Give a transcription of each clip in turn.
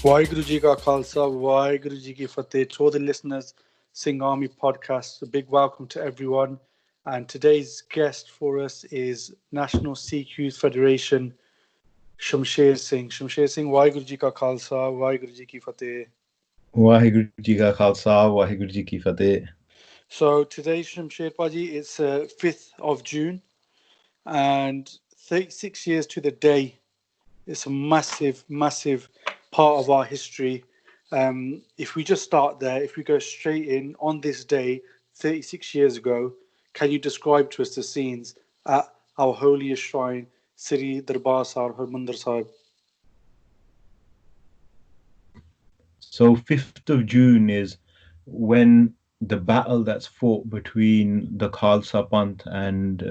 Waheguru Ji Ka Khalsa, Waheguru Ji Ki Fateh. To all the listeners, Singh Army podcast, a big welcome to everyone. And today's guest for us is National Sikh Youth Federation, Shamsher Singh. Shamsher Singh, Waheguru Ji Ka Khalsa, Waheguru Ji Ki Fateh. Waheguru Ji Ka Khalsa, Waheguru Ji Ki Fateh. So today, Shamsher Paji, it's 5th of June, and 36 years to the day. It's a massive, massive part of our history. If we just start there, if we go straight in on this day, 36 years ago, can you describe to us the scenes at our holiest shrine, Sri Darbar Sahib, Harmandir Sahib? So 5th of June is when the battle that's fought between the Khalsa Panth and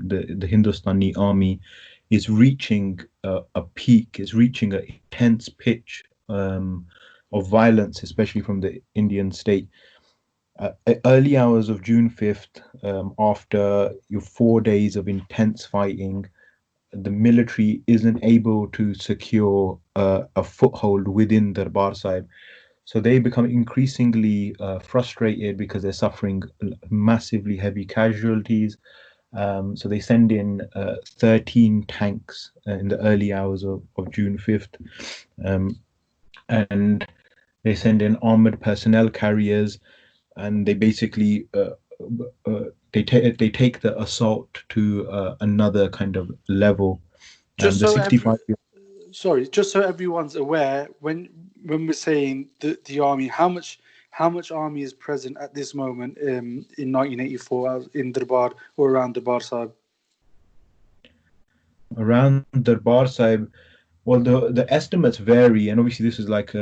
the Hindustani army is reaching a peak, is reaching an intense pitch of violence, especially from the Indian state. Early hours of June 5th, after your 4 days of intense fighting, the military isn't able to secure a foothold within Darbar Sahib. So they become increasingly frustrated because they're suffering massively heavy casualties. So they send in 13 tanks in the early hours of June 5th. And they send in armored personnel carriers, and they basically they take the assault to another kind of level. Just The so 65 just so everyone's aware, when we're saying the army, how much army is present at this moment in 1984 in Darbar or around Darbar Sahib? Around Darbar Sahib, well, the estimates vary, and obviously this is like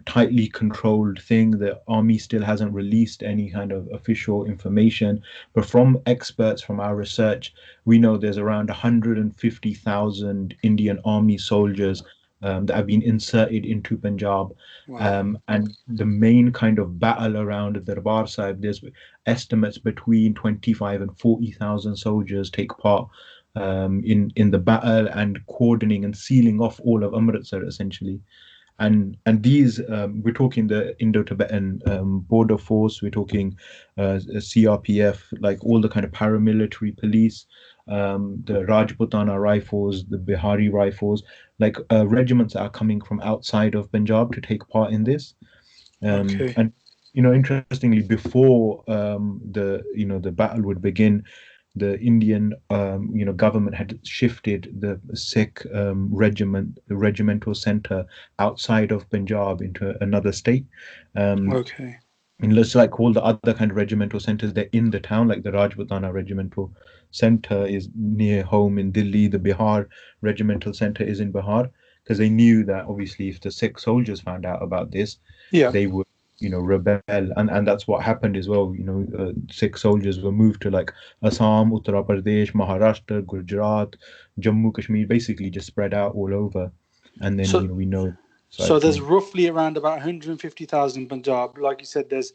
tightly controlled thing. The army still hasn't released any kind of official information, but from experts, from our research, we know there's around 150,000 Indian army soldiers that have been inserted into Punjab. Wow. And the main kind of battle around Darbar Sahib, there's estimates between 25 and 40,000 soldiers take part in the battle and cordoning and sealing off all of Amritsar essentially. And these we're talking the Indo-Tibetan border force, we're talking CRPF, like all the kind of paramilitary police, the Rajputana rifles, the Bihari rifles, like regiments that are coming from outside of Punjab to take part in this. Okay. And interestingly, before the battle would begin, the Indian government had shifted the Sikh regiment, the regimental center outside of Punjab into another state. Okay. And just like all the other kind of regimental centers, they're in the town. Like the Rajputana regimental center is near home in Delhi. The Bihar regimental center is in Bihar, because they knew that obviously if the Sikh soldiers found out about this, Yeah. they would rebel, and that's what happened as well. Sikh soldiers were moved to like Assam, Uttar Pradesh, Maharashtra, Gujarat, Jammu Kashmir, basically just spread out all over. And then So, we know. so there's roughly around about 150,000 in Punjab. Like you said, there's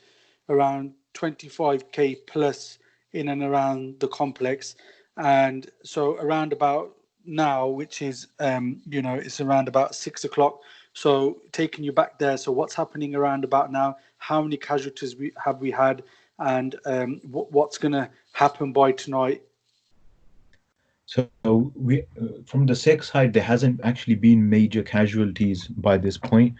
around 25k plus in and around the complex, and so around about now, which is it's around about 6 o'clock. So taking you back there, so what's happening around about now? How many casualties have we had, and what's going to happen by tonight? So we, from the Sikh side, there hasn't actually been major casualties by this point,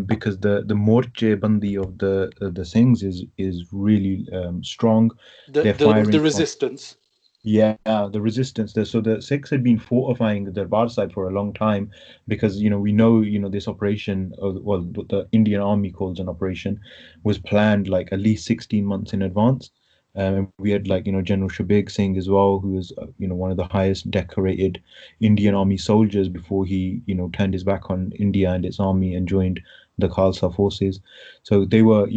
because the morche bandi of the Singhs is really strong. They're firing The resistance. Yeah, the resistance there. So the Sikhs had been fortifying the Darbar side for a long time, because we know this operation, well, the Indian Army calls an operation, was planned like at least 16 months in advance. And we had like General Shabig Singh as well, who was one of the highest decorated Indian Army soldiers before he turned his back on India and its army and joined the Khalsa forces. So they were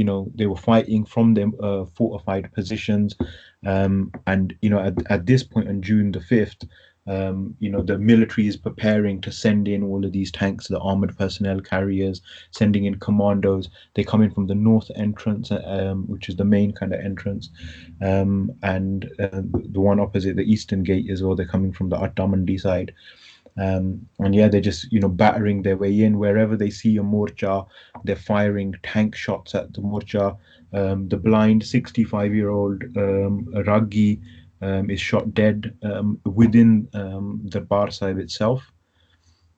fighting from their fortified positions. And at this point on June the 5th, the military is preparing to send in all of these tanks, the armored personnel carriers, sending in commandos. They come in from the north entrance, which is the main kind of entrance, and the one opposite the eastern gate as well. They're coming from the Atta Mandi side. And yeah, they're just battering their way in wherever they see a morcha. They're firing tank shots at the morcha. The blind 65-year-old Raggi is shot dead within the Bar Sahib itself.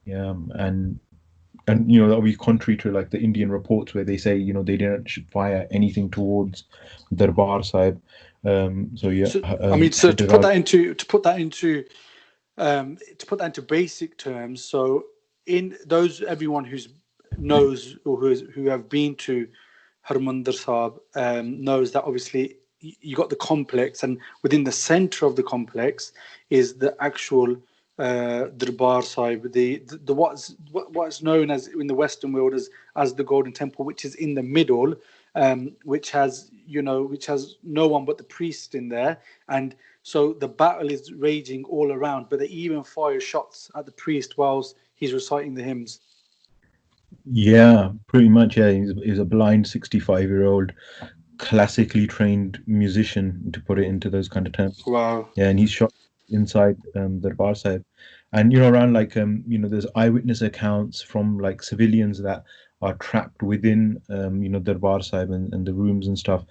Yeah, and that'll be contrary to like the Indian reports where they say they didn't fire anything towards Darbar Sahib. So yeah, So I mean, so to put Hyderabad. that into to put that into basic terms, so in those everyone who's knows or who have been to Harmandir Sahib knows that obviously you got the complex, and within the center of the complex is the actual Darbar Sahib, the what's known as in the Western world as the Golden Temple, which is in the middle, which has which has no one but the priest in there, and so the battle is raging all around, but they even fire shots at the priest whilst he's reciting the hymns. Yeah, pretty much. Yeah, he's a blind 65-year-old classically trained musician, to put it into those kind of terms. Wow. Yeah, and he's shot inside the Darbar Sahib. And around like there's eyewitness accounts from like civilians that are trapped within Darbar Sahib and the rooms and stuff.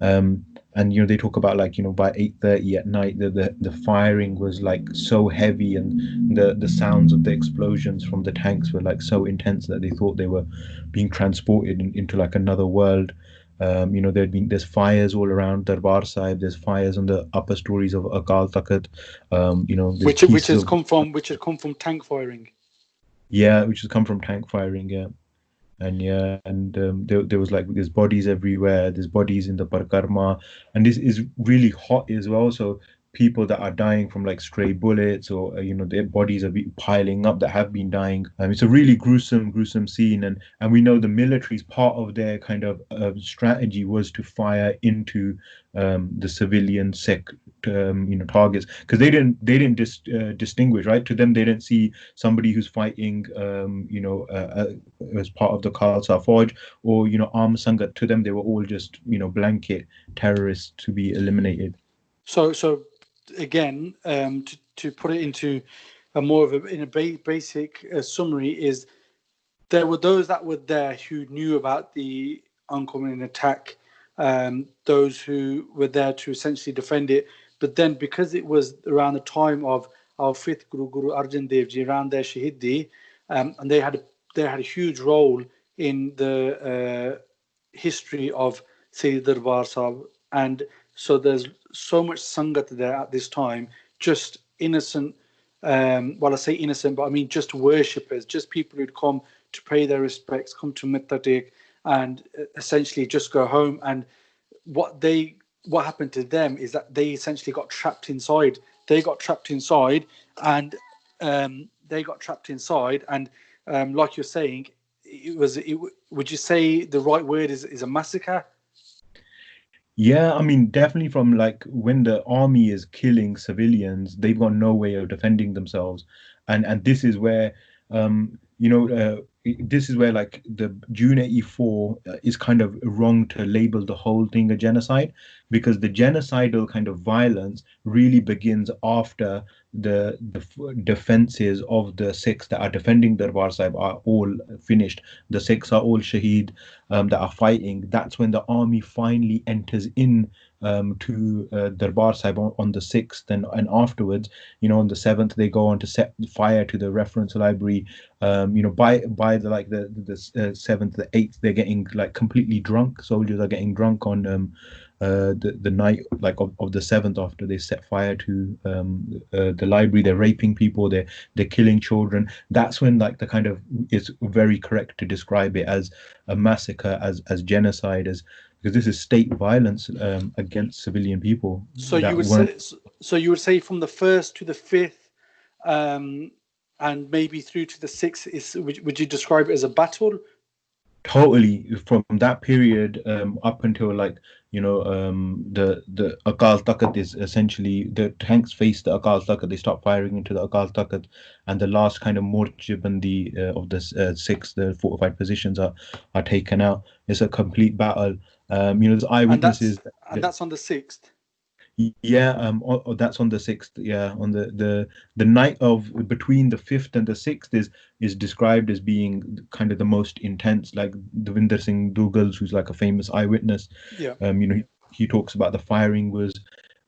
And they talk about like by 8:30 at night the firing was like so heavy, and the sounds of the explosions from the tanks were like so intense that they thought they were being transported into like another world. There's fires all around Darbar Sahib. There's fires on the upper stories of Akal Takht. There's Which pieces has of, come from tank firing. yeah, which has come from tank firing. Yeah, and yeah, and there was like there's bodies everywhere. There's bodies in the Parkarma, and this is really hot as well. So people that are dying from like stray bullets, or their bodies are piling up that have been dying. It's a really gruesome scene, and we know the military's part of their kind of strategy was to fire into the civilian sect targets, because they didn't distinguish, right? To them, they didn't see somebody who's fighting as part of the Khalsa Fauj, or armed sangat. To them, they were all just blanket terrorists to be eliminated. So again, to put it into a more of basic summary is there were those that were there who knew about the oncoming attack, those who were there to essentially defend it. But then, because it was around the time of our fifth Guru Arjan Dev Ji, around their Shahidi, and they had a huge role in the history of Sayyid Darbar Sahib, and so there's so much sangat there at this time, just innocent. Well, I say innocent, but I mean just worshippers, just people who'd come to pay their respects, come to Mittatik, and essentially just go home. And what happened to them is that they essentially got trapped inside. They got trapped inside, and like you're saying, would you say the right word is a massacre? Yeah, I mean, definitely from like when the army is killing civilians, they've got no way of defending themselves, and this is where this is where like the June 84 is kind of wrong to label the whole thing a genocide, because the genocidal kind of violence really begins after the defenses of the Sikhs that are defending Darbar Sahib are all finished. The Sikhs are all shaheed that are fighting. That's when the army finally enters in to Darbar Sahib on the 6th, and afterwards, on the 7th, they go on to set fire to the reference library. By the 7th, the 8th, they're getting like completely drunk. Soldiers are getting drunk on the night like of the 7th, after they set fire to the library. They're raping people. They're killing children. That's when like the kind of it's very correct to describe it as a massacre, as genocide, as because this is state violence against civilian people So you that would weren't. say, from the first to the fifth, and maybe through to the sixth, would you describe it as a battle? Totally, from that period up until like the Akal Takht is essentially the tanks face the Akal Takht. They start firing into the Akal Takht, and the last kind of morchibandi of the six, the fortified positions are taken out. It's a complete battle. There's And eyewitnesses. that's on the sixth. Yeah, that's on the 6th. Yeah, on the night of between the 5th and the 6th is described as being kind of the most intense. Like Devinder Singh Dougal, who's like a famous eyewitness, Yeah. he talks about the firing was,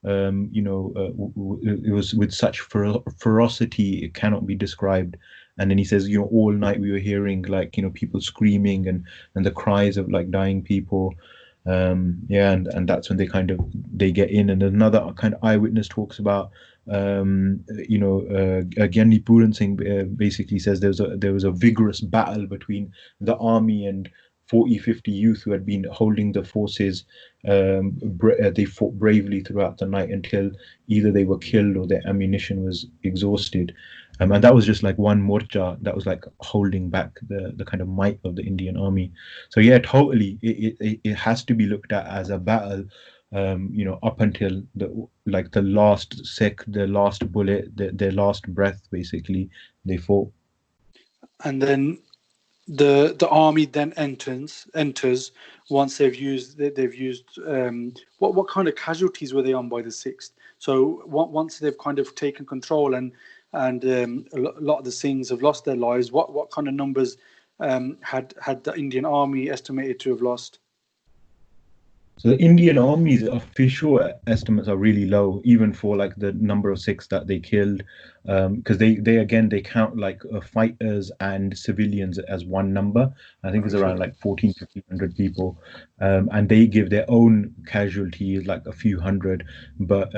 it was with such ferocity it cannot be described. And then he says, all night we were hearing like people screaming and the cries of like dying people. Yeah, and that's when they get in. And another kind of eyewitness talks about, Gyani Puran Singh basically says there was a vigorous battle between the army and 40, 50 youth who had been holding the forces. They fought bravely throughout the night until either they were killed or their ammunition was exhausted. And that was just like one morcha that was like holding back the kind of might of the Indian army. So yeah, totally, it has to be looked at as a battle, up until the last sec, the last bullet, their last breath, basically, they fought. And then the army then enters once they've used what kind of casualties were they on by the 6th? So once they've kind of taken control and a lot of the Singhs have lost their lives, what kind of numbers had the Indian army estimated to have lost? So the Indian Army's official estimates are really low, even for like the number of Sikhs that they killed, because they count like fighters and civilians as one number. I think it's Okay. around like 14, 1500 people, and they give their own casualties like a few hundred. But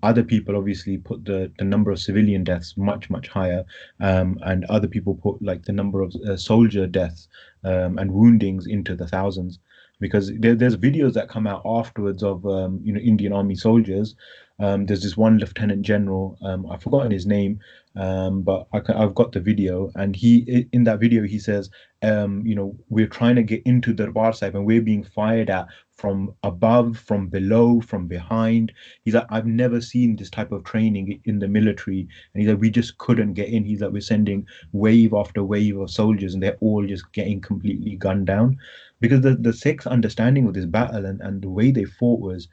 other people obviously put the number of civilian deaths much higher, and other people put like the number of soldier deaths and woundings into the thousands, because there's videos that come out afterwards of Indian Army soldiers. There's this one Lieutenant General, I've forgotten his name, but I've got the video, and in that video he says, we're trying to get into the Darbar Sahib and we're being fired at from above, from below, from behind. He's like, I've never seen this type of training in the military, and he's like, we just couldn't get in. He's like, we're sending wave after wave of soldiers, and they're all just getting completely gunned down, because the Sikhs' understanding of this battle and the way they fought was,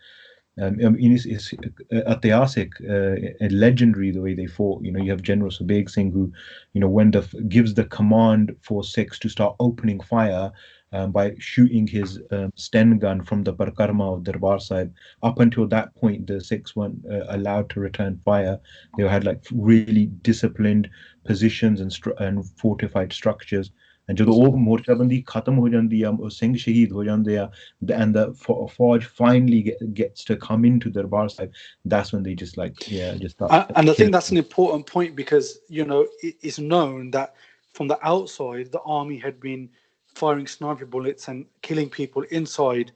it's atyasic, legendary the way they fought. You have General Subeg Singh, who, when gives the command for Sikhs to start opening fire, by shooting his Sten gun from the Parkarma of Darbar Sahib. Up until that point, the Sikhs weren't allowed to return fire. They had like really disciplined positions and fortified structures. And ਜਦੋਂ ਉਹ ਮੋਰਚਾਬੰਦੀ ਖਤਮ ਹੋ ਜਾਂਦੀ ਆ, ਉਹ ਸਿੰਘ ਸ਼ਹੀਦ ਹੋ ਜਾਂਦੇ ਆ, and the Forge finally gets to come into Darbar Sahib, that's when they just like, yeah, just start And I think that's an killing. important point because it's known that from the outside the army had been firing sniper bullets and killing people inside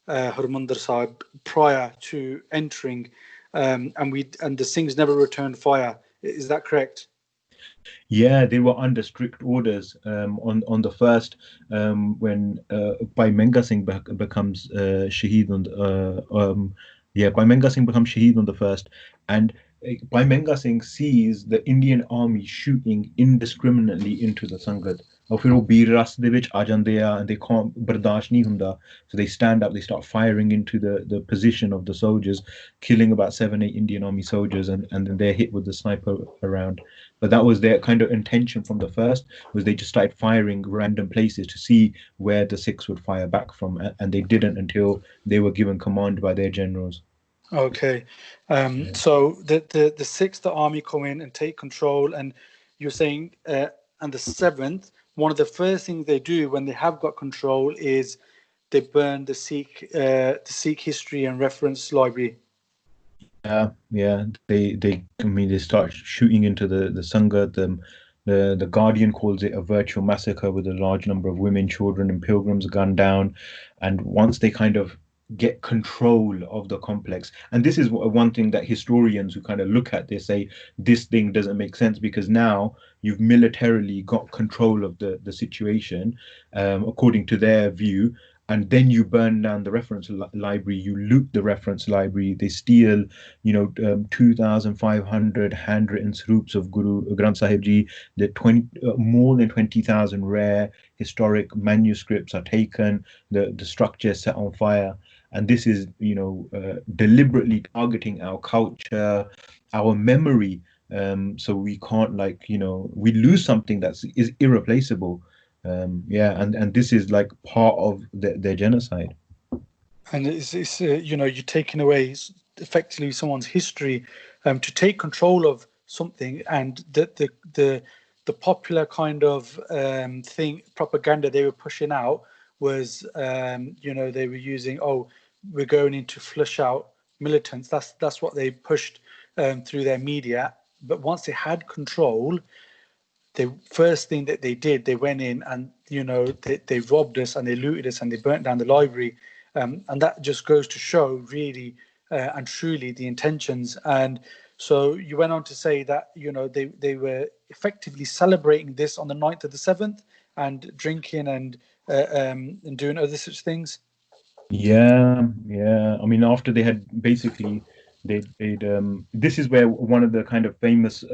Harmandir Sahib prior to entering, and the Singhs never returned fire. Is that correct? Yeah, they were under strict orders on the first, when Bhai Menga Singh becomes Shaheed on Bhai Menga Singh becomes Shaheed on the first, and Bhai Menga Singh sees the Indian army shooting indiscriminately into the Sangat. और फिर वो बीर रस दे विच आ जांदे आ, and they can't बर्दाश्त नहीं हुंदा, so they stand up, they start firing into the position of the soldiers, killing about 7, 8 Indian army soldiers, and then they're hit with the sniper around. But that was their kind of intention from the first, was they just started firing random places to see where the Sikhs would fire back from, and they didn't until they were given command by their generals. Okay. Yeah. So the Sixth Army come in and take control, and you're saying, and the Seventh, one of the first things they do when they have got control is they burn the Sikh history and reference library. Yeah. They start shooting into the Sangha. The Guardian calls it a virtual massacre with a large number of women, children, and pilgrims gunned down. And once they kind of get control of the complex, and this is one thing that historians who kind of look at this say, this thing doesn't make sense, because now you've militarily got control of the situation, according to their view, and then you burn down the reference library, you loot the reference library, they steal 2,500 handwritten sroops of Guru Granth Sahib Ji. More than 20,000 rare historic manuscripts are taken. The structure is set on fire, and this is, deliberately targeting our culture, our memory. So we can't, like, we lose something that's is irreplaceable. Yeah, and this is like part of their genocide. And it's you're taking away effectively someone's history, to take control of something, and the popular kind of thing propaganda they were pushing out was, they were using, oh, we're going in to flush out militants. That's what they pushed through their media. But once they had control, the first thing that they did, they went in and they robbed us and they looted us and they burnt down the library, and that just goes to show really and truly the intentions. And so you went on to say that they were effectively celebrating this on the 9th of the 7th and drinking and doing other such things. Yeah, yeah. I mean, after they had basically, they'd this is where one of the kind of famous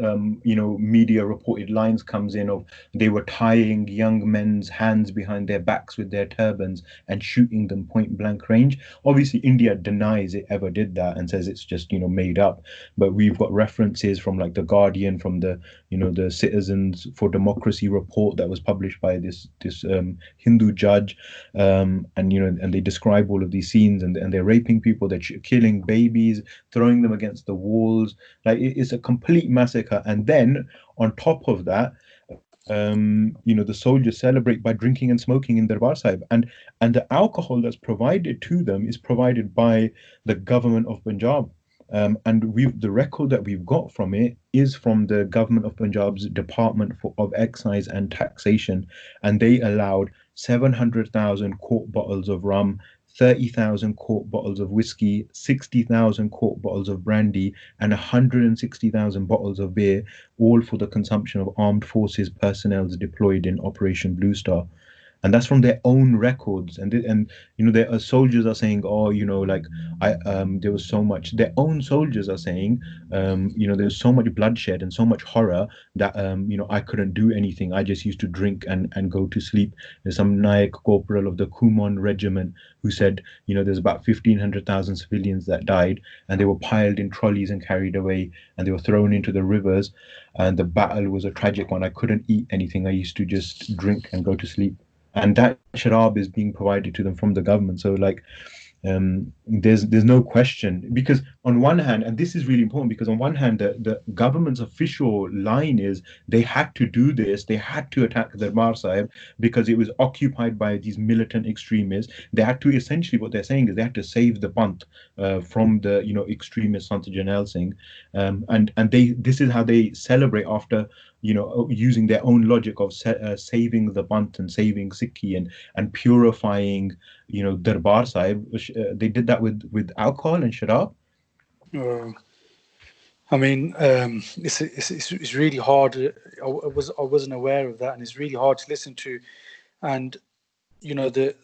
media reported lines comes in of they were tying young men's hands behind their backs with their turbans and shooting them point blank range. Obviously, India denies it ever did that and says it's just made up. But we've got references from like the Guardian, from the Citizens for Democracy report that was published by this Hindu judge, and they describe all of these scenes, and they're raping people, they're killing babies, throwing them against the walls. Like it's a complete massacre. And then on top of that, the soldiers celebrate by drinking and smoking in Darbar Sahib, and the alcohol that's provided to them is provided by the government of Punjab. And the record that we've got from it is from the government of Punjab's Department of Excise and Taxation, and they allowed 700,000 quart bottles of rum, 30,000 quart bottles of whiskey, 60,000 quart bottles of brandy, and 160,000 bottles of beer, all for the consumption of armed forces personnel deployed in Operation Blue Star. And that's from their own records. And there are soldiers are saying, oh, like there was so much. Their own soldiers are saying, there was so much bloodshed and so much horror that I couldn't do anything. I just used to drink and go to sleep. There's some Naik corporal of the Kumon regiment who said, there's about 1,500,000 civilians that died, and they were piled in trolleys and carried away, and they were thrown into the rivers. And the battle was a tragic one. I couldn't eat anything. I used to just drink and go to sleep, and that sharab is being provided to them from the government. So like, there's no question, because on one hand, and this is really important, because on one hand the government's official line is they had to do this, they had to attack the Darbar Sahib because it was occupied by these militant extremists. They had to, essentially what they're saying is they had to save the Panth from the extremist Sant Janel Singh, and they this is how they celebrate after using their own logic of saving the Panth and saving Sikhi and purifying Darbar Sahib. They did that with alcohol and sharab. I mean, it's really hard. I wasn't aware of that, and it's really hard to listen to. And the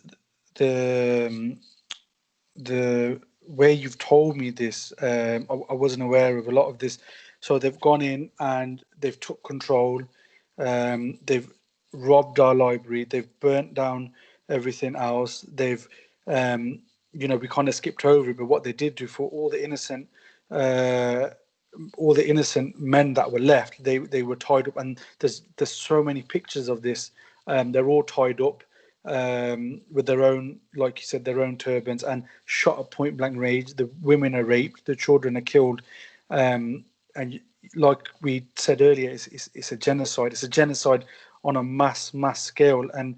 the way you've told me this, I wasn't aware of a lot of this. So they've gone in and they've took control. They've robbed our library. They've burnt down everything else. They've, we kind of skipped over it, but what they did do for uh, all the innocent men that were left, they were tied up. And there's so many pictures of this. They're all tied up with their own, like you said, their own turbans, and shot at point blank range. The women are raped, the children are killed, and like we said earlier, it's a genocide. It's a genocide on a mass scale. And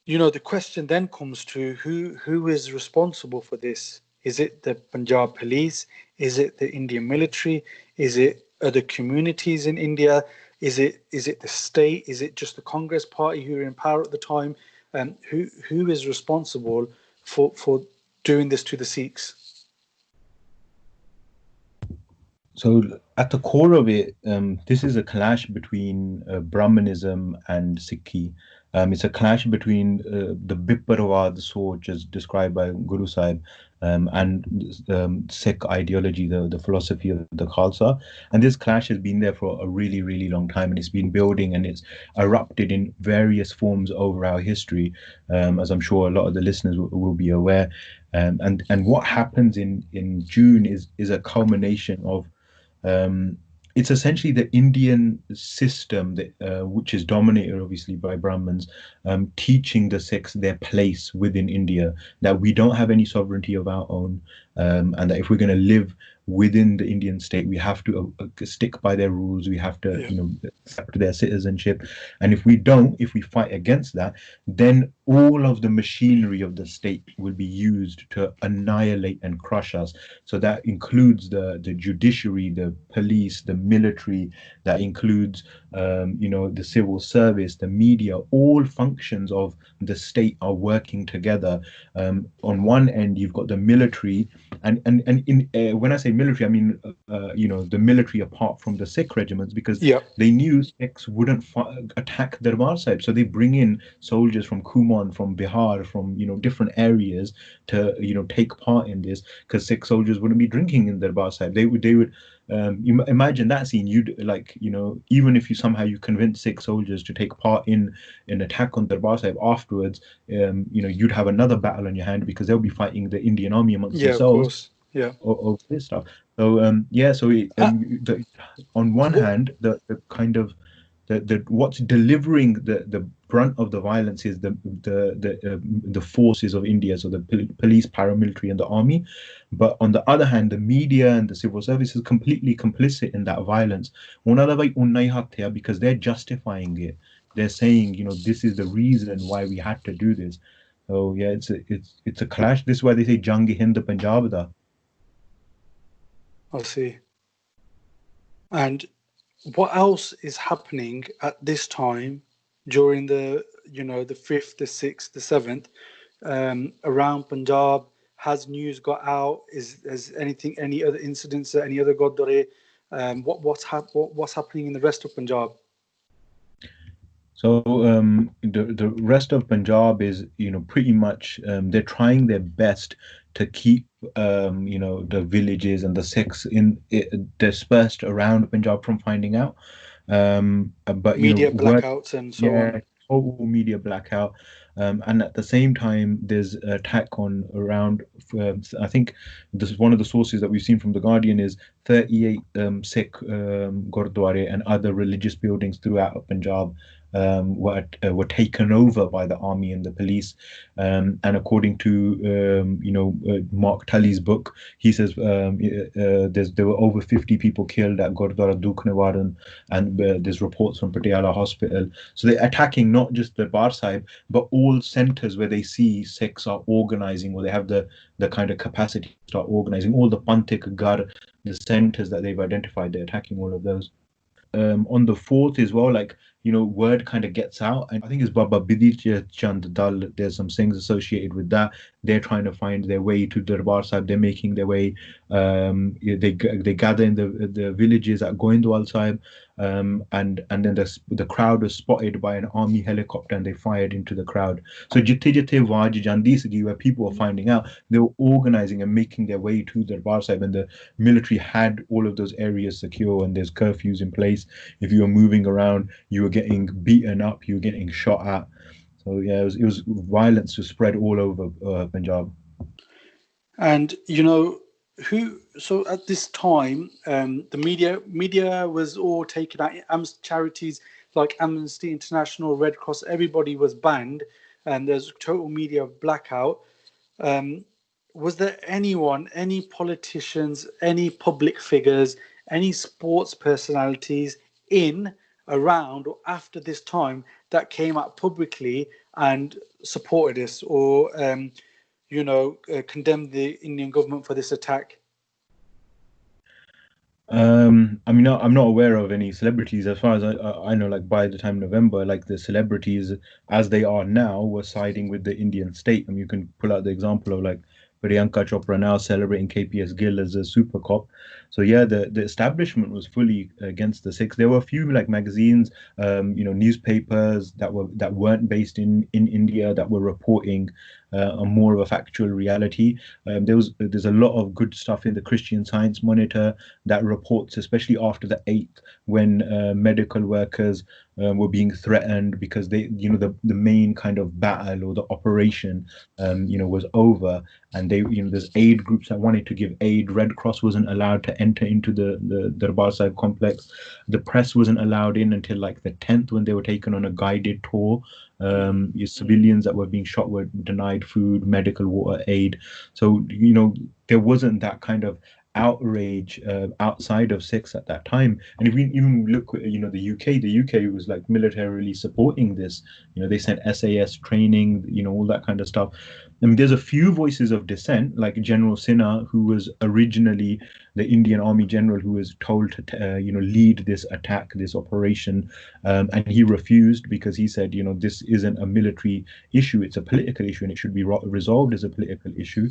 the question then comes to who is responsible for this? Is it the Punjab police? Is it the Indian military? Is it other communities in India? Is it the state? Is it just the Congress party who were in power at the time? Who is responsible for doing this to the Sikhs? So at the core of it, this is a clash between Brahmanism and Sikhi. It's a clash between the Biparwad Soch, as described by Guru Sahib, and Sikh ideology, the philosophy of the Khalsa. And this clash has been there for a really, really long time, and it's been building, and it's erupted in various forms over our history, as I'm sure a lot of the listeners will be aware. And what happens in June is a culmination of um, it's essentially the Indian system that which is dominated obviously by Brahmins, teaching the Sikhs their place within India, that we don't have any sovereignty of our own, and that if we're going to live within the Indian state, we have to stick by their rules. We have to, Yeah. accept their citizenship, and if we don't, if we fight against that, then all of the machinery of the state will be used to annihilate and crush us. So that includes the judiciary, the police, the military. That includes the civil service, the media. All functions of the state are working together. On one end, you've got the military, and in when I say military, I mean the military apart from the Sikh regiments, because Yeah. they knew Sikhs wouldn't attack Darbar Sahib, so they bring in soldiers from Kuman, from Bihar, from different areas to take part in this, because Sikh soldiers wouldn't be drinking in Darbar Sahib. They would you imagine that scene. You'd like even if you somehow you convince Sikh soldiers to take part in an attack on Darbar Sahib afterwards, you'd have another battle on your hand, because they'll be fighting the Indian army amongst Yeah, of themselves course. Yeah. of this stuff. So yeah, so Uh, on one what? hand, the kind of the what's delivering the brunt of the violence is the forces of India, so the police, paramilitary, and the army. But on the other hand, the media and the civil service is completely complicit in that violence. ਉਹਨਾਂ ਦਾ ਭਾਈ ਉਨਾ ਹੀ ਹੱਥ ਆ, because they're justifying it. They're saying, this is the reason why we had to do this. So yeah, it's a clash. This is why they say Jang Hind Punjab da. I see. And what else is happening at this time during the 5th, the 6th, the 7th, around Punjab? Has news got out? Has any other incidents, any other Gurdwara? What's happening in the rest of Punjab? So the rest of Punjab is pretty much they're trying their best to keep the villages and the Sikhs dispersed around Punjab from finding out. But Media word, blackouts and so on. yeah, total media blackout. And at the same time, there's an attack on around. I think this is one of the sources that we've seen from the Guardian is 38 Sikh Gurdwara and other religious buildings throughout Punjab were taken over by the army and the police. And according to Mark Tully's book, he says there were over 50 people killed at Gurdwara Dukhnewaran, and there's reports from Patiala Hospital. So they're attacking not just the Bar Sahib, but all centers where they see Sikhs are organizing, or they have the kind of capacity to start organizing. All the Pantik Gar, the centers that they've identified, they're attacking all of those. On the 4th as well, like word kind of gets out, and I think it's Baba Bidhi Chand Dal. There's some things associated with that. They're trying to find their way to Darbar Sahib. They're making their way. They gather in the villages at Goindwal Sahib, and then the crowd was spotted by an army helicopter, and they fired into the crowd. So jitte jitte Vaj Jandi Sigi, where people were finding out, they were organizing and making their way to Darbar Sahib, and the military had all of those areas secure, and there's curfews in place. If you were moving around, you were getting beaten up, you were getting shot at. So yeah, it was violence was spread all over Punjab. And who? So at this time, the media was all taken out. Charities like Amnesty International, Red Cross, everybody was banned, and there's total media blackout. Was there anyone, any politicians, any public figures, any sports personalities in, around, or after this time that came out publicly and supported this, or condemned the Indian government for this attack? I mean, I'm not aware of any celebrities as far as I know. Like by the time November, like the celebrities as they are now were siding with the Indian state. I mean, you can pull out the example of like Priyanka Chopra now celebrating KPS Gill as a super cop. So yeah, the establishment was fully against the Sikhs. There were a few like magazines, newspapers that weren't based in India that were reporting a more of a factual reality. There's a lot of good stuff in the Christian Science Monitor that reports, especially after the 8th, when medical workers were being threatened because the main kind of battle or the operation was over, and there's aid groups that wanted to give aid. Red Cross wasn't allowed to enter into the Darbar Sahib complex. The press wasn't allowed in until like the 10th, when they were taken on a guided tour. Civilians that were being shot were denied food, medical, water, aid. So there wasn't that kind of outrage outside of Sikhs at that time. And if we even look at the UK was like militarily supporting this. They sent SAS training, all that kind of stuff. I mean, there's a few voices of dissent, like General Sinha, who was originally the Indian Army general who was told to lead this attack, this operation, and he refused because he said, this isn't a military issue, it's a political issue, and it should be resolved as a political issue.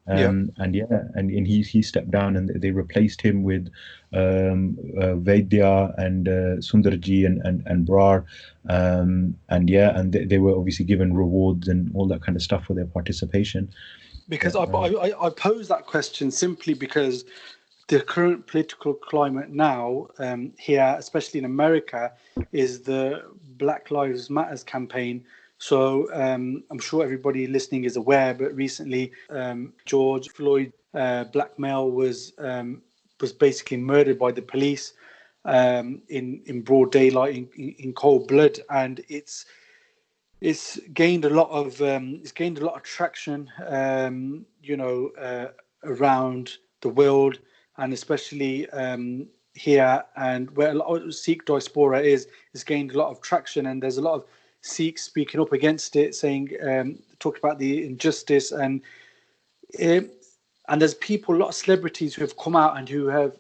Yeah. And he stepped down, and they replaced him with Vaidya and Sundarji and Brar, and they were obviously given rewards and all that kind of stuff for their participation. Because I pose that question simply because the current political climate now here, especially in America, is the Black Lives Matters campaign. So I'm sure everybody listening is aware, but recently George Floyd, black male, was basically murdered by the police in broad daylight, in cold blood, and it's gained a lot of traction, around the world, and especially here, and where a lot of Sikh diaspora is gained a lot of traction, and there's a lot of Sikhs speaking up against it, saying, talk about the injustice, and there's people, a lot of celebrities who have come out and who have,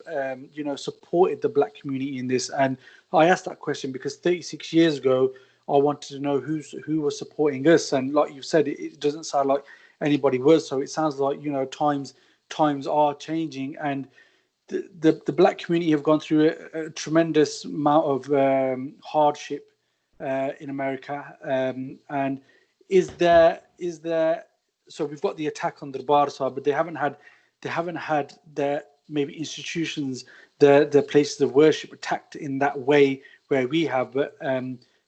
supported the black community in this. And I asked that question because 36 years ago, I wanted to know who was supporting us. And like you said, it doesn't sound like anybody was. So it sounds like, times are changing, and the black community have gone through a tremendous amount of hardship in America. And is there so we've got the attack on the Barca, but they haven't had their maybe institutions, their places of worship attacked in that way where we have, but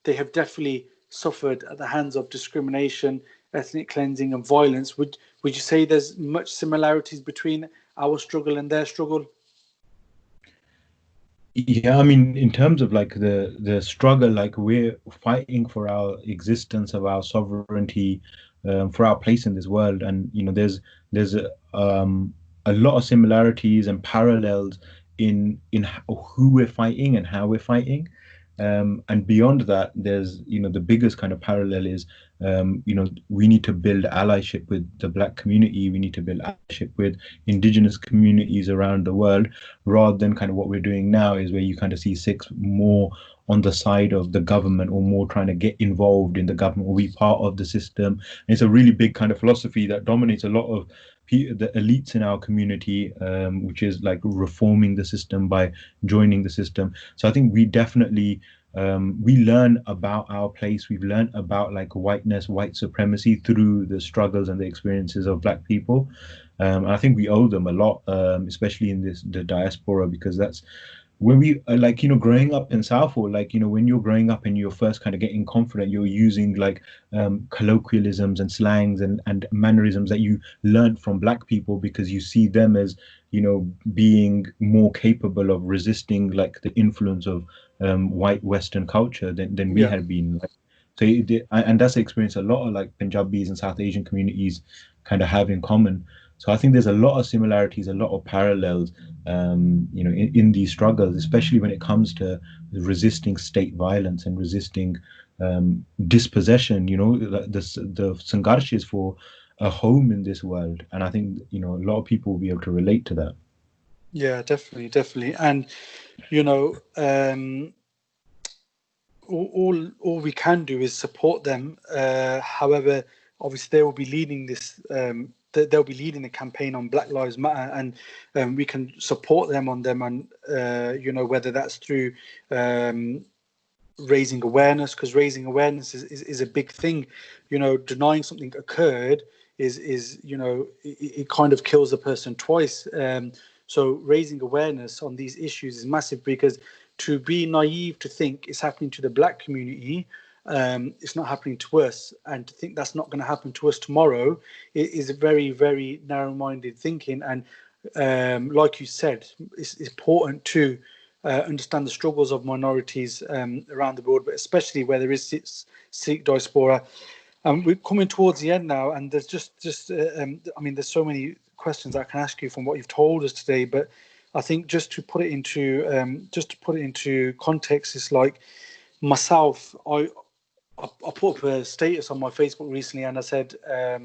they have definitely suffered at the hands of discrimination, ethnic cleansing, and violence. Would you say there's much similarities between our struggle and their struggle? Yeah, I mean, in terms of like the struggle, like we're fighting for our existence, of our sovereignty, for our place in this world, and there's a lot of similarities and parallels in who we're fighting and how we're fighting. And beyond that, there's the biggest kind of parallel is we need to build allyship with the black community. We need to build allyship with indigenous communities around the world, rather than kind of what we're doing now, is where you kind of see Sikhs more on the side of the government, or more trying to get involved in the government or be part of the system. And it's a really big kind of philosophy that dominates a lot of the elites in our community, which is like reforming the system by joining the system. So I think we definitely we learn about our place. We've learned about like whiteness, white supremacy through the struggles and the experiences of black people. And I think we owe them a lot, especially in the diaspora, because that's when we like growing up in Southall, like when you're growing up and you're first kind of getting confident, you're using like colloquialisms and slangs and mannerisms that you learned from black people, because you see them as being more capable of resisting like the influence of white Western culture than we Yeah. had been. So and that's the experience a lot of like Punjabis and South Asian communities kind of have in common. So I think there's a lot of similarities, a lot of parallels, in these struggles, especially when it comes to resisting state violence and resisting dispossession. The Sangarsh for a home in this world, and I think a lot of people will be able to relate to that. Yeah, definitely. And all we can do is support them. However, obviously they will be leading this. They'll be leading the campaign on Black Lives Matter, and we can support them on them, and whether that's through raising awareness, because raising awareness is a big thing. Denying something occurred is it kind of kills the person twice. So raising awareness on these issues is massive, because to be naive to think it's happening to the black community, it's not happening to us, and to think that's not going to happen to us tomorrow is a very, very narrow-minded thinking. And like you said, it's important to understand the struggles of minorities around the world, but especially where there is Sikh diaspora. We're coming towards the end now, and there's there's so many questions I can ask you from what you've told us today. But I think just to put it into context, it's like myself. I put up a status on my Facebook recently, and I said I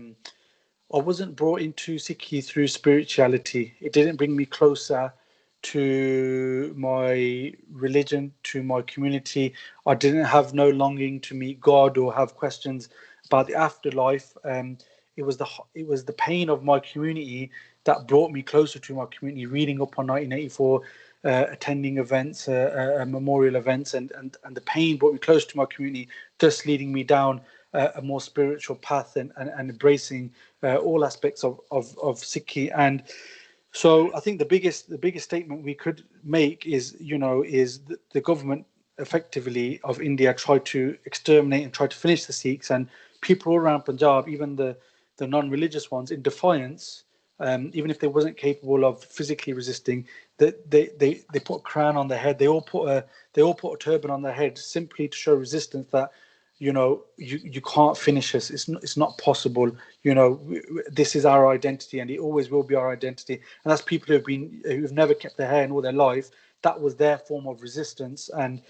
wasn't brought into Sikhi through spirituality. It didn't bring me closer to my religion, to my community. I didn't have no longing to meet God or have questions about the afterlife. It was the pain of my community that brought me closer to my community. Reading up on 1984, attending events, memorial events, and the pain brought me closer to my community, thus leading me down a more spiritual path and embracing all aspects of Sikhi. And so I think the biggest statement we could make is the government effectively of India tried to exterminate and tried to finish the Sikhs, and people all around Punjab, even the non-religious ones, in defiance, even if they wasn't capable of physically resisting, that they put a crown on their head. They all put a turban on their head simply to show resistance that you can't finish us. It's not possible. This is our identity, and it always will be our identity. And that's people who've never kept their hair in all their life. That was their form of resistance. And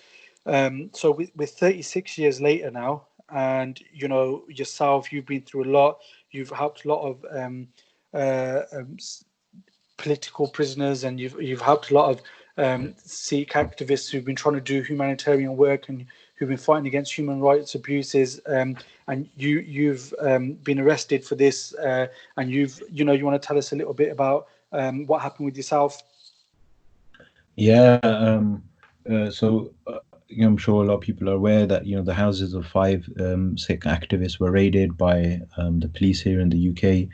so we're 36 years later now, and yourself, you've been through a lot. You've helped a lot of political prisoners, and you've helped a lot of Sikh activists who've been trying to do humanitarian work and who've been fighting against human rights abuses. And you've been arrested for this, and you want to tell us a little bit about what happened with yourself? Yeah. I'm sure a lot of people are aware that the houses of five Sikh activists were raided by the police here in the UK.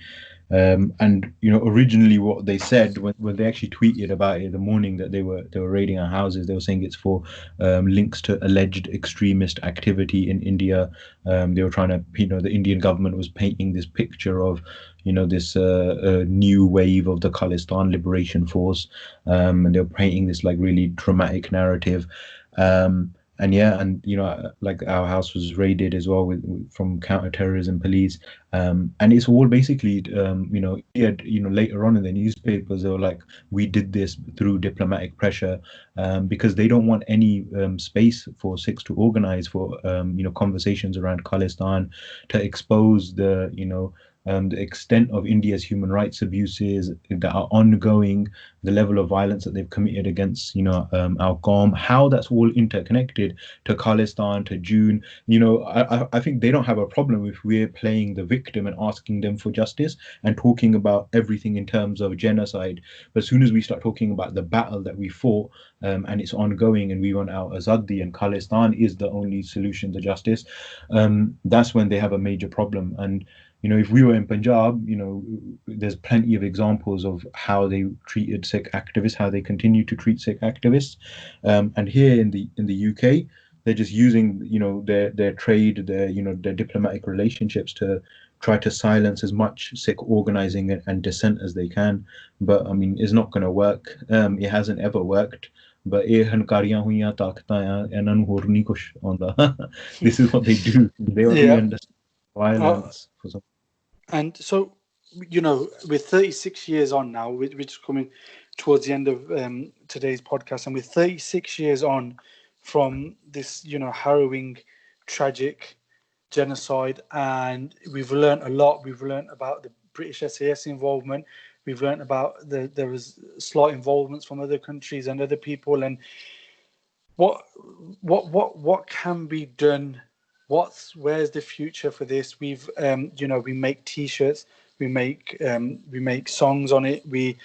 And originally what they said when they actually tweeted about it in the morning, that they were raiding our houses, they were saying it's for links to alleged extremist activity in India. They were trying to, the Indian government was painting this picture of this new wave of the Khalistan Liberation Force, and they were painting this like really dramatic narrative. And yeah, and like our house was raided as well from counter-terrorism police, and it's all basically later on in the newspapers they were like, we did this through diplomatic pressure, because they don't want any space for Sikhs to organize for conversations around Khalistan, to expose the extent of India's human rights abuses that are ongoing, the level of violence that they've committed against, our Qawm, how that's all interconnected to Khalistan, to June. I think they don't have a problem if we're playing the victim and asking them for justice and talking about everything in terms of genocide. But as soon as we start talking about the battle that we fought, and it's ongoing, and we want our Azadi and Khalistan is the only solution to justice, that's when they have a major problem. And if we were in Punjab, there's plenty of examples of how they treated Sikh activists, how they continue to treat Sikh activists. And here in the UK, they're just using, their trade, their diplomatic relationships to try to silence as much Sikh organizing and dissent as they can. But I mean, it's not going to work. It hasn't ever worked. But this is what they do. They don't really Yeah. understand violence for some. And so, we're 36 years on now, which is coming towards the end of today's podcast, and we're 36 years on from this, harrowing, tragic genocide, and we've learned a lot. We've learned about the British SAS involvement. We've learned about there was slight involvements from other countries and other people, and what can be done. Where's the future for this? We make T-shirts, we make songs on it, we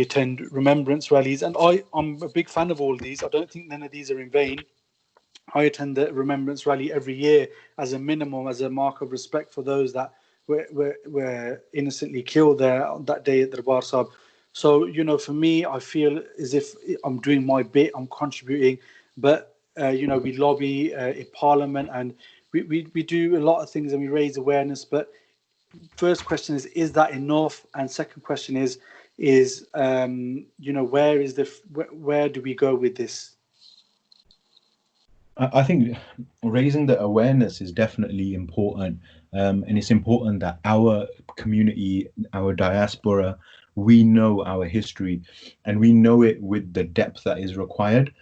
attend remembrance rallies, and I'm a big fan of all these. I don't think none of these are in vain. I attend the remembrance rally every year as a minimum, as a mark of respect for those that were innocently killed there on that day at the Darbar Sahib. So, for me, I feel as if I'm doing my bit, I'm contributing, but, we lobby in Parliament, and we do a lot of things, and we raise awareness. But first question is that enough? And second question is where do we go with this? I think raising the awareness is definitely important, and it's important that our community, our diaspora, we know our history, and we know it with the depth that is required.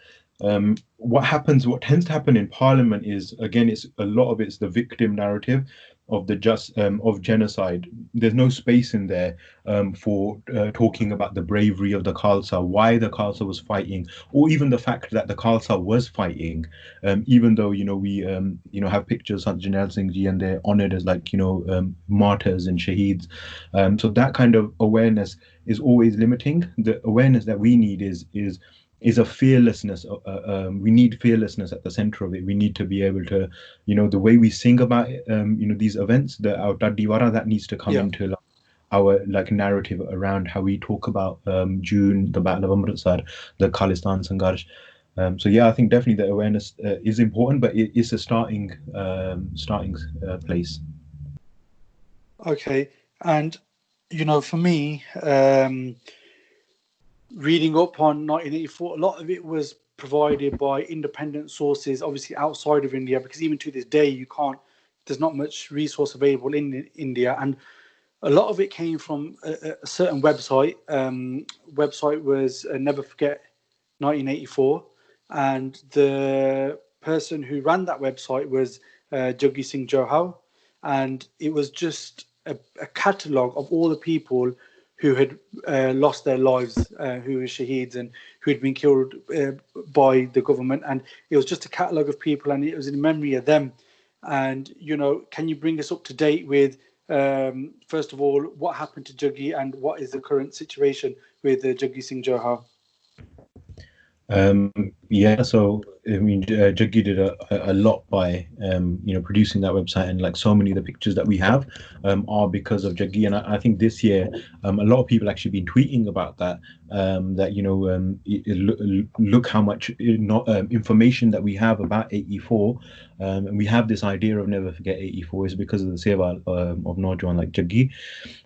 What tends to happen in Parliament is, again, it's a lot of it's the victim narrative of of genocide. There's no space in there for talking about the bravery of the Khalsa, why the Khalsa was fighting, or even the fact that the Khalsa was fighting. Even though we have pictures of Janelle Singh Ji and they're honored as martyrs and shaheeds. So that kind of awareness is always limiting. The awareness that we need is a fearlessness. We need fearlessness at the center of it. We need to be able to, the way we sing about these events, our Tadiwara, that needs to come into our narrative around how we talk about June, the Battle of Amritsar, the Khalistan Sangharsh. So yeah, I think definitely the awareness is important, but it's a starting place. Okay, and for me, reading up on 1984, a lot of it was provided by independent sources, obviously outside of India, because even to this day, there's not much resource available in India. And a lot of it came from a certain website. Website was NeverForget 1984. And the person who ran that website was Jaggi Singh Johar. And it was just a catalogue of all the people who had lost their lives, who were shaheeds and who had been killed by the government. And it was just a catalogue of people, and it was in memory of them. And, can you bring us up to date with, first of all, what happened to Jaggi and what is the current situation with Jaggi Singh Johar? Yeah, so I mean, Jaggi did a lot by producing that website, and so many of the pictures that we have are because of Jaggi. And I think this year a lot of people actually been tweeting about that. Look how much information that we have about 84, and we have this idea of never forget 84 is because of the seva of Naujawan like Jaggi.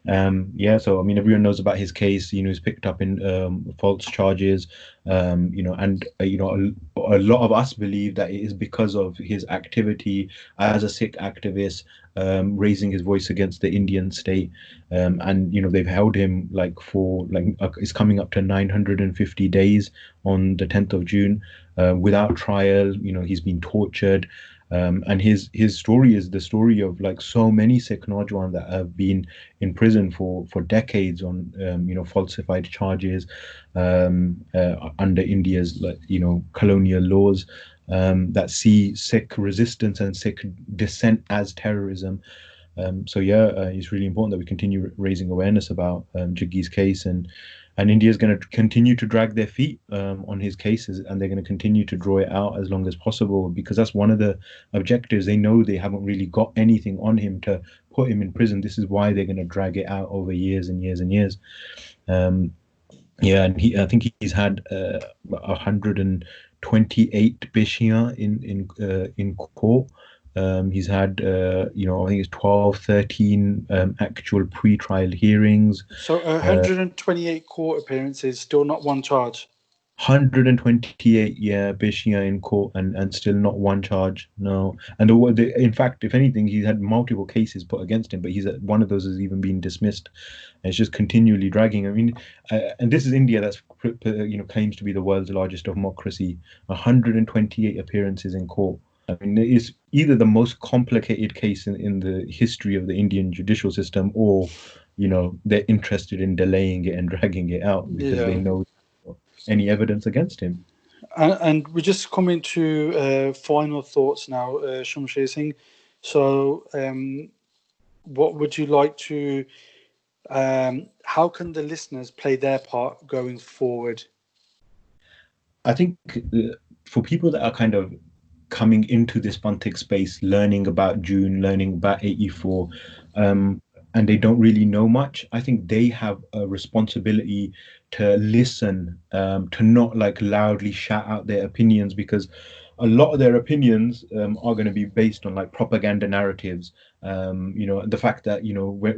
Yeah, so I mean, everyone knows about his case. He's picked up in false charges. And a lot of us believe that it is because of his activity as a Sikh activist, raising his voice against the Indian state. And they've held him it's coming up to 950 days on the 10th of June without trial. He's been tortured. And his story is the story of so many Sikh Naujawan that have been in prison for decades on falsified charges under India's colonial laws that see Sikh resistance and Sikh dissent as terrorism. So yeah, it's really important that we continue raising awareness about Jaggi's case, and India is going to continue to drag their feet on his cases, and they're going to continue to draw it out as long as possible, because that's one of the objectives. They know they haven't really got anything on him to put him in prison. This is why they're going to drag it out over years and years and years. Yeah, and I think he's had 128 Bishiyan in court. He's had, I think it's 12, 13 actual pre-trial hearings. So 128 court appearances, still not one charge. 128, yeah, Bishiyan in court, and still not one charge. No, and in fact, if anything, he's had multiple cases put against him, but one of those has even been dismissed. And it's just continually dragging. I mean, and this is India, that's claims to be the world's largest democracy. 128 appearances in court. I mean, it's either the most complicated case in the history of the Indian judicial system, or they're interested in delaying it and dragging it out because they know any evidence against him. And we're just coming to final thoughts now, Shamsher Singh. So, what would you like to? How can the listeners play their part going forward? I think for people that are kind of coming into this Panthic space, learning about June, learning about 84, and they don't really know much. I think they have a responsibility to listen, to not like loudly shout out their opinions, because a lot of their opinions are going to be based on like propaganda narratives. The fact that,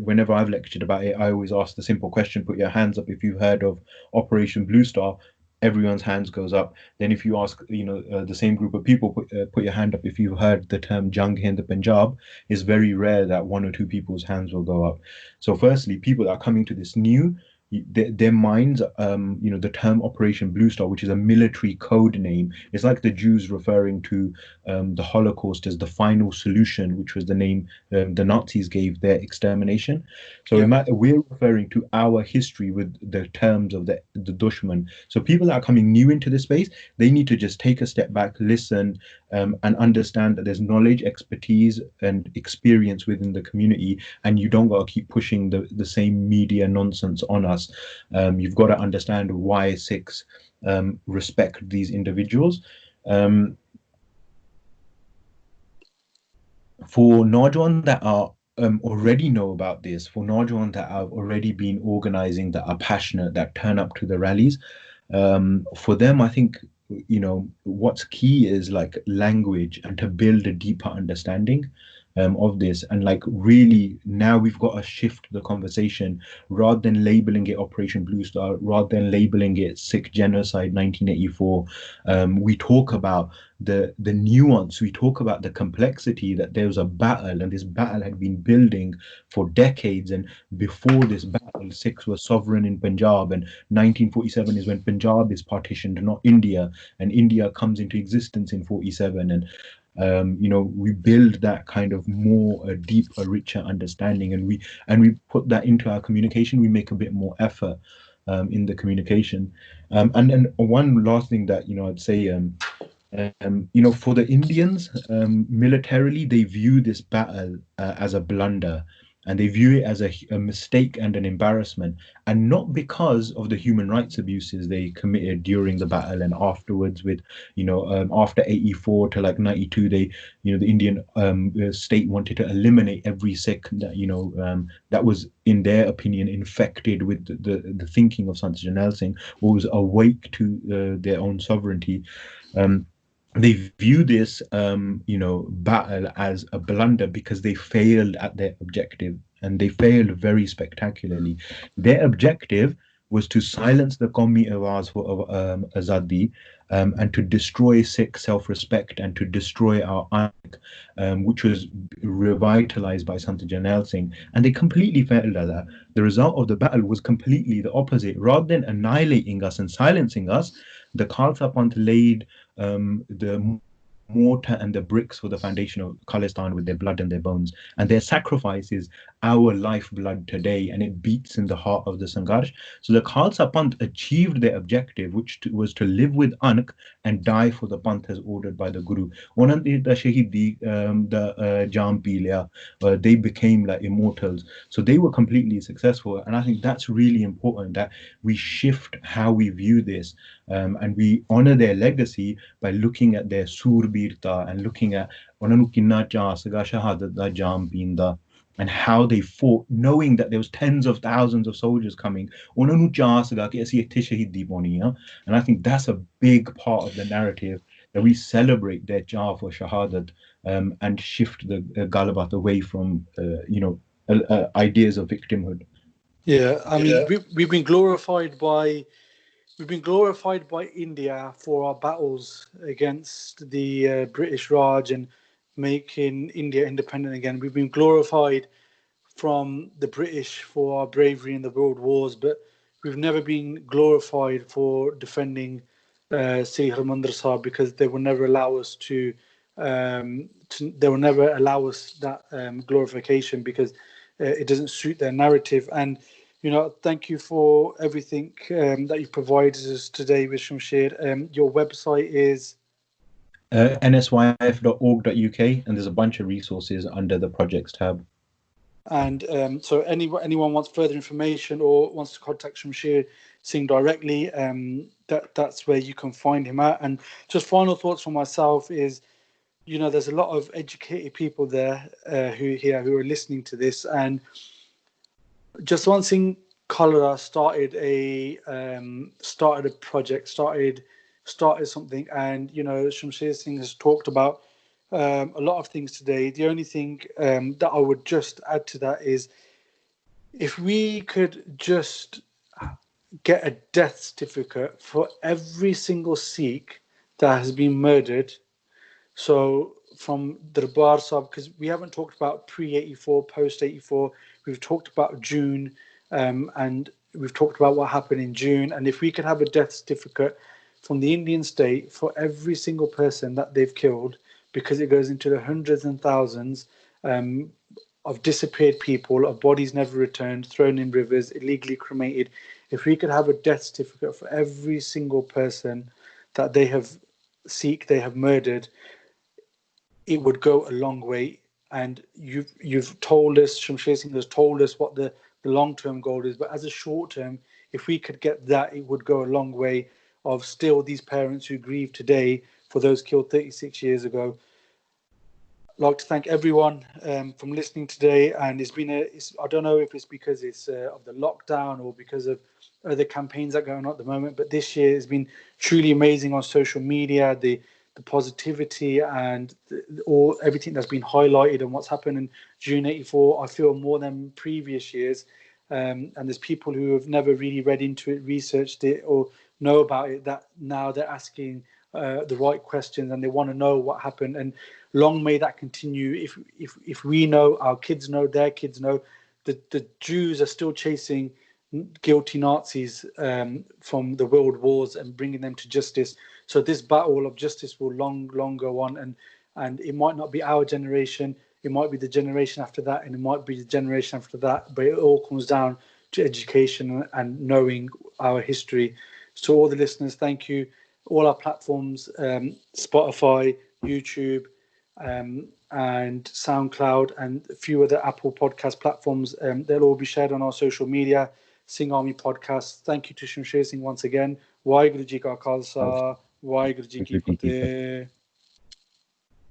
whenever I've lectured about it, I always ask the simple question: put your hands up if you've heard of Operation Blue Star. Everyone's hands goes up. Then if you ask, the same group of people, put your hand up if you've heard the term Jang in the Punjab. It's very rare that one or two people's hands will go up. So firstly, people that are coming to this new, their minds, the term Operation Blue Star, which is a military code name, is like the Jews referring to the Holocaust as the final solution, which was the name the Nazis gave their extermination. So Yeah. we're referring to our history with the terms of the Dushman. So people that are coming new into this space, they need to just take a step back, listen, and understand that there's knowledge, expertise, and experience within the community, and you don't got to keep pushing the same media nonsense on us. You've got to understand why Sikhs respect these individuals. For Naujawan that are already know about this, for Naujawan that have already been organizing, that are passionate, that turn up to the rallies, for them, I think, what's key is like language, and to build a deeper understanding of this. And like really now we've got to shift the conversation, rather than labeling it Operation Blue Star, rather than labeling it Sikh Genocide 1984. We talk about the nuance, we talk about the complexity, that there was a battle, and this battle had been building for decades. And before this battle, Sikhs were sovereign in Punjab, and 1947 is when Punjab is partitioned, not India, and India comes into existence in 47. And we build that kind of more a deeper, richer understanding, and we put that into our communication. We make a bit more effort in the communication. And one last thing that I'd say, for the Indians, militarily, they view this battle as a blunder, and they view it as a mistake and an embarrassment, and not because of the human rights abuses they committed during the battle and afterwards. With after 84 to like 92, they the Indian state wanted to eliminate every Sikh that was, in their opinion, infected with the thinking of Sant Jarnail Singh, or was awake to their own sovereignty. Um, they view this battle as a blunder because they failed at their objective, and they failed very spectacularly. Their objective was to silence the Qawmi Awaz for Azadi, and to destroy Sikh self-respect, and to destroy our Anak, which was revitalized by Sant Jarnail Singh, and they completely failed at that. The result of the battle was completely the opposite. Rather than annihilating us and silencing us, the Khalsa Panth laid the mortar and the bricks for the foundation of Khalistan with their blood and their bones. And their sacrifice is our lifeblood today, and it beats in the heart of the Sangharsh. So the Khalsa Panth achieved their objective, which was to live with Anak and die for the Panth as ordered by the Guru. ਉਹਨਾਂ ਦੀ the Shahidi, the Jam pi liya, they became like immortals. So they were completely successful. And I think that's really important, that we shift how we view this, and we honor their legacy by looking at their surbirta, and looking at ਉਹਨਾਂ ਨੂੰ ਕਿੰਨਾ ਚਾਅ ਸੀਗਾ ਸ਼ਹਾਦਤ ਦਾ ਜਾਮ ਪੀਣ ਦਾ, and how they fought, knowing that there was tens of thousands of soldiers coming. ਉਹਨਾਂ ਨੂੰ ਚਾਅ ਸੀਗਾ ਕਿ ਅਸੀਂ ਇੱਥੇ ਸ਼ਹੀਦੀ ਪਾਉਣੀ ਆ. And I think that's a big part of the narrative, that we celebrate their jar for shahadat, and shift the Galabat away from ideas of victimhood. Yeah, I mean, we've been glorified by India for our battles against the British Raj and making India independent again. We've been glorified from the British for our bravery in the world wars, but we've never been glorified for defending Sri Harmandir Sahib, because they will never allow us they will never allow us that glorification, because it doesn't suit their narrative. And thank you for everything that you provided us today, Veer Shamsher. Your website is nsyf.org.uk, and there's a bunch of resources under the projects tab. And so anyone wants further information or wants to contact Shamsher Singh directly, that's where you can find him at. And just final thoughts from myself is, there's a lot of educated people there who are listening to this. And just one thing, cholera started a project, started something. And Shamsher Singh has talked about a lot of things today. The only thing that I would just add to that is, if we could just get a death certificate for every single Sikh that has been murdered. So from Darbar Sahib, because we haven't talked about pre-84, post-84, we've talked about June, and we've talked about what happened in June. And if we could have a death certificate from the Indian state for every single person that they've killed, because it goes into the hundreds and thousands, of disappeared people, of bodies never returned, thrown in rivers, illegally cremated. If we could have a death certificate for every single person that they have murdered, it would go a long way. And you've told us, Shamsher Singh has told us what the long-term goal is, but as a short-term, if we could get that, it would go a long way of still these parents who grieve today for those killed 36 years ago. I'd like to thank everyone from listening today. And I don't know if it's because it's of the lockdown or because of other campaigns that are going on at the moment, but this year has been truly amazing on social media. The positivity and everything that's been highlighted and what's happened in June 84, I feel more than previous years. And there's people who have never really read into it, researched it, or know about it, that now they're asking the right questions and they want to know what happened. And long may that continue. If we know, our kids know, their kids know, the Jews are still chasing guilty Nazis from the world wars and bringing them to justice. So this battle of justice will long go on, and it might not be our generation, it might be the generation after that, and it might be the generation after that, but it all comes down to education and knowing our history. So all the listeners, thank you. All our platforms, Spotify, YouTube, and SoundCloud, and a few other Apple podcast platforms, they'll all be shared on our social media. Singh Army Podcast. Thank you to Shamsher Singh once again. Waheguru Ji Ka Khalsa, Waheguru Ji Ki Fateh.